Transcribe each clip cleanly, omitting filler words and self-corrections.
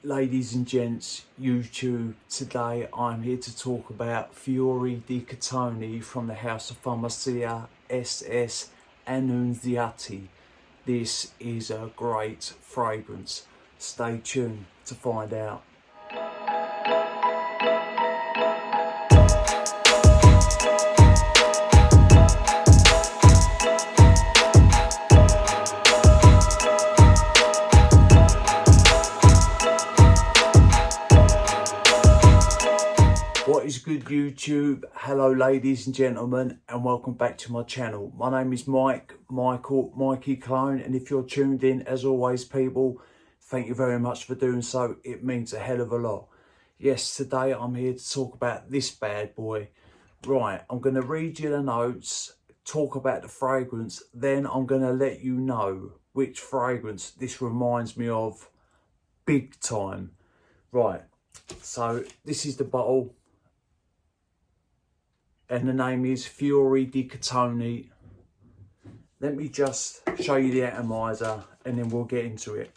Ladies and gents, YouTube, today I'm here to talk about Fiori di Catone from the House of Farmacia SS Annunziati. This is a great fragrance. Stay tuned to find out. What is good, YouTube? Hello ladies and gentlemen, and welcome back to my channel. My name is Mikey Cologne, and if you're tuned in, as always people, thank you very much for doing so. It means a hell of a lot. Yes, today I'm here to talk about this bad boy. Right, I'm going to read you the notes, talk about the fragrance, then I'm going to let you know which fragrance this reminds me of big time. Right, so this is the bottle, and the name is Fiori di Catone. Let me just show you the atomizer and then we'll get into it.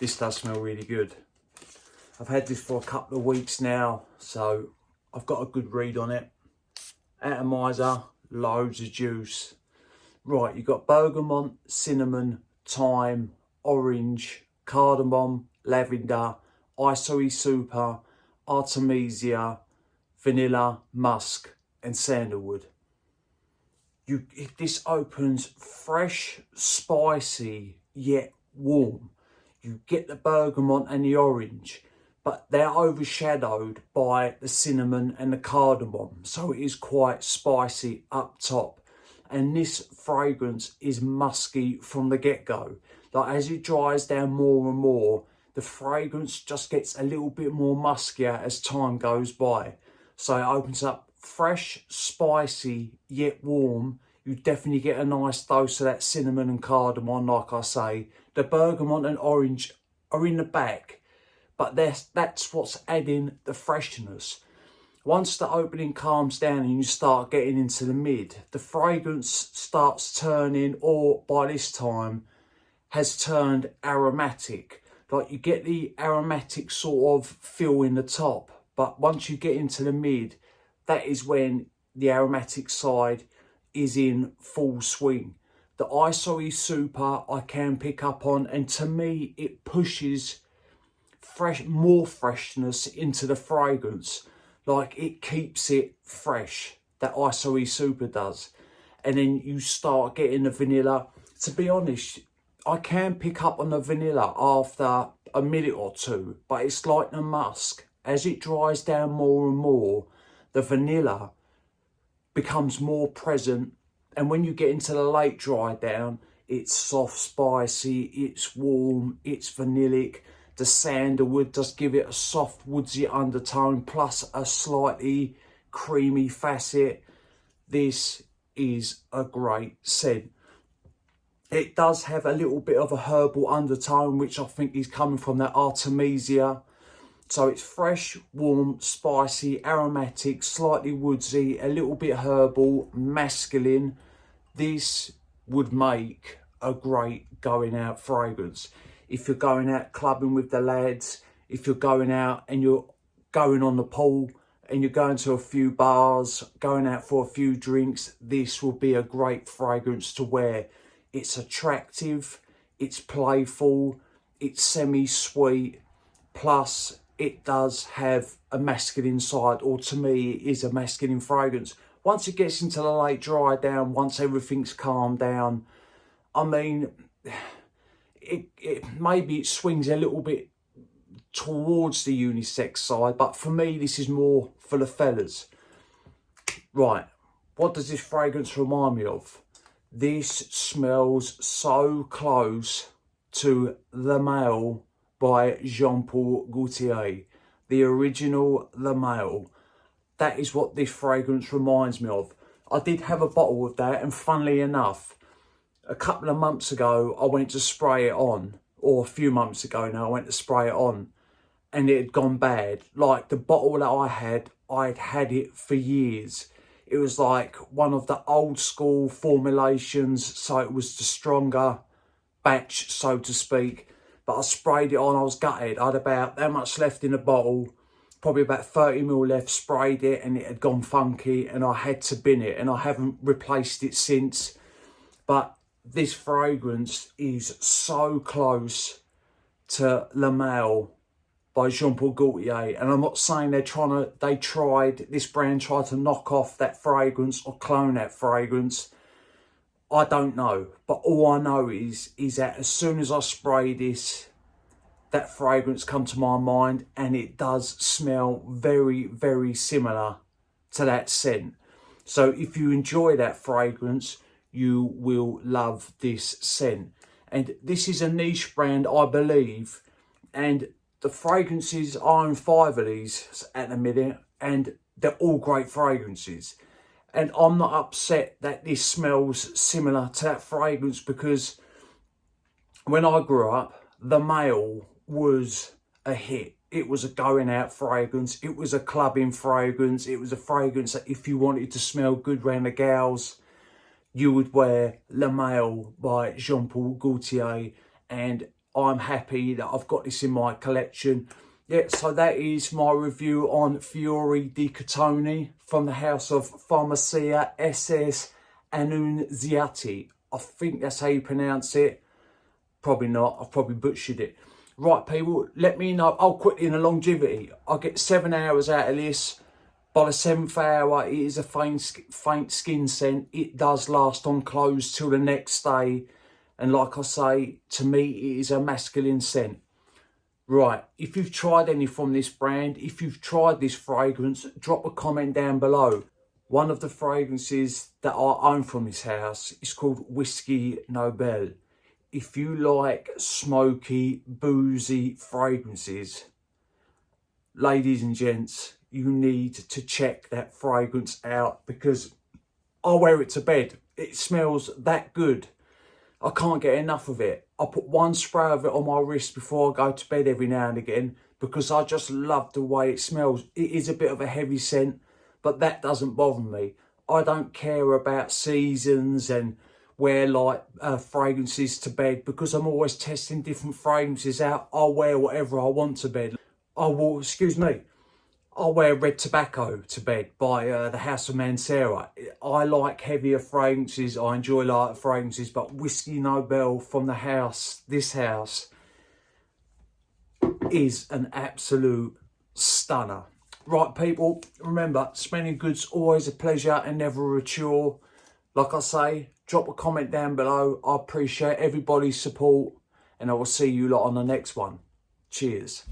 This does smell really good. I've had this for a couple of weeks now, so I've got a good read on it. Atomizer, loads of juice. Right, you've got bergamot, cinnamon, thyme, orange, cardamom, lavender, isoe super, artemisia, vanilla, musk and sandalwood. This opens fresh, spicy, yet warm. You get the bergamot and the orange, but they're overshadowed by the cinnamon and the cardamom, so it is quite spicy up top. And this fragrance is musky from the get-go. Like, as it dries down more and more, the fragrance just gets a little bit more muskier as time goes by. So it opens up fresh, spicy, yet warm. You definitely get a nice dose of that cinnamon and cardamom, like I say. The bergamot and orange are in the back, but that's what's adding the freshness. Once the opening calms down and you start getting into the mid, the fragrance starts turning, or by this time has turned aromatic. Like, you get the aromatic sort of feel in the top. But once you get into the mid, that is when the aromatic side is in full swing. The isoe super I can pick up on, and to me it pushes more freshness into the fragrance. Like, it keeps it fresh, that isoe super does. And then you start getting the vanilla. To be honest, I can pick up on the vanilla after a minute or two, but it's like the musk. As it dries down more and more, the vanilla becomes more present. And when you get into the late dry down, it's soft, spicy, it's warm, it's vanillic. The sandalwood does give it a soft, woodsy undertone, plus a slightly creamy facet. This is a great scent. It does have a little bit of a herbal undertone, which I think is coming from that artemisia. So it's fresh, warm, spicy, aromatic, slightly woodsy, a little bit herbal, masculine. This would make a great going out fragrance. If you're going out clubbing with the lads, if you're going out and you're going on the pool and you're going to a few bars, going out for a few drinks, this will be a great fragrance to wear. It's attractive, it's playful, it's semi-sweet, plus it does have a masculine side, or to me it is a masculine fragrance. Once it gets into the late dry down, once everything's calmed down, I mean, maybe it swings a little bit towards the unisex side, but for me this is more for the fellas. Right, what does this fragrance remind me of? This smells so close to The Male by Jean-Paul Gaultier, the original The Male. That is what this fragrance reminds me of. I did have a bottle of that, and funnily enough, a couple of months ago I went to spray it on, or a few months ago now I went to spray it on, and it had gone bad. Like, the bottle that I'd had it for years. It was like one of the old school formulations, so it was the stronger batch, so to speak. but I sprayed it on, I was gutted. I had about that much left in the bottle, probably about 30ml left, sprayed it, and it had gone funky, and I had to bin it, and I haven't replaced it since. But this fragrance is so close to Le Male by Jean Paul Gaultier, and I'm not saying this brand tried to knock off that fragrance or clone that fragrance. I don't know, but all I know is that as soon as I spray this, that fragrance come to my mind, and it does smell very, very similar to that scent. So if you enjoy that fragrance, you will love this scent. And this is a niche brand, I believe, and the fragrances, I own 5 of these at the minute, and they're all great fragrances. And I'm not upset that this smells similar to that fragrance, because when I grew up, the Male was a hit. It was a going out fragrance. It was a clubbing fragrance. It was a fragrance that if you wanted to smell good round the gals, you would wear Le Male by Jean Paul Gaultier. And I'm happy that I've got this in my collection. Yeah, so that is my review on Fiori di Cotone from the house of Farmacia SS Annunziati. I think that's how you pronounce it. Probably not. I've probably butchered it. Right, people, let me know. Oh, quickly, in the longevity, I get 7 hours out of this. By the 7th hour, it is a faint skin scent. It does last on clothes till the next day. And like I say, to me, it is a masculine scent. Right, if you've tried any from this brand, if you've tried this fragrance, drop a comment down below. One of the fragrances that I own from this house is called Whiskey Nobel. If you like smoky, boozy fragrances, ladies and gents, you need to check that fragrance out, because I wear it to bed. It smells that good. I can't get enough of it. I put 1 spray of it on my wrist before I go to bed every now and again, because I just love the way it smells. It is a bit of a heavy scent, but that doesn't bother me. I don't care about seasons and wear light fragrances to bed, because I'm always testing different fragrances out. I'll wear whatever I want to bed. I'll wear Red Tobacco to bed by the House of Mancera. I like heavier fragrances. I enjoy lighter fragrances, but Whiskey Nobel from this house, is an absolute stunner. Right, people, remember, smelling good's always a pleasure and never a chore. Like I say, drop a comment down below. I appreciate everybody's support, and I will see you lot on the next one. Cheers.